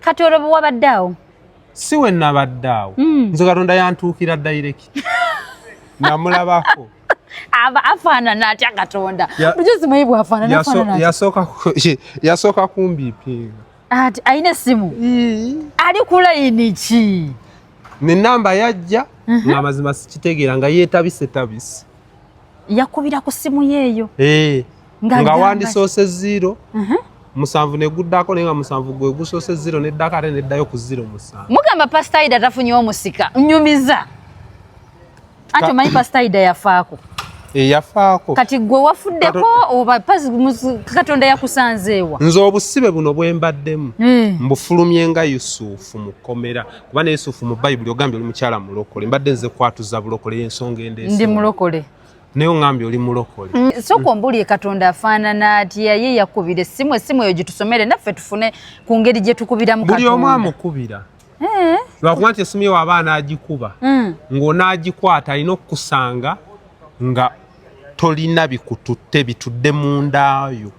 kati olwo wabaddeawo si we nabaddeawo nze Katonda yantuukira direct namulabako afaanana atya Katonda bujuzi muyi bwafaanana yasooka kumbiipinga ati ayina essimu ali ku layini ki nenamba yajja nga mazima sikitegeera nga yeetabise yakubira ku ssimu yeeyo nga wandisoose 0 musanvu neguddako naye nga musanvu gwe gusoose 0 neddako ate neddayo ku 0 musanvu mugamba Pastor Ida tafunyewo musika nnyumiza anti omanyi Pastor Ida yafaako yafaako kati gwe wafuddeko oba Katonda yakusanzeewa nze obusibe buno bwe mbaddemu mbufulumye nga Yusufu mu kkomera kuba ne Yusufu mu Bayibuli ogambye oli mukyala mulokole mbadde nze kwatuza bulokole y'ensonga endeese ndi mulokole naye ongambye oli mulokole sooka ombulire Katonda afaanana atya ye yakubira essimu eyo gitusomere naffe tufune ku ngeri gye tukubiramu Katonda buli omu amukubira lwakuba nti essimu ye waba anaagikuba ng'onaagikwata alina okukusanga nga tolina bikututte bitudde mundaayo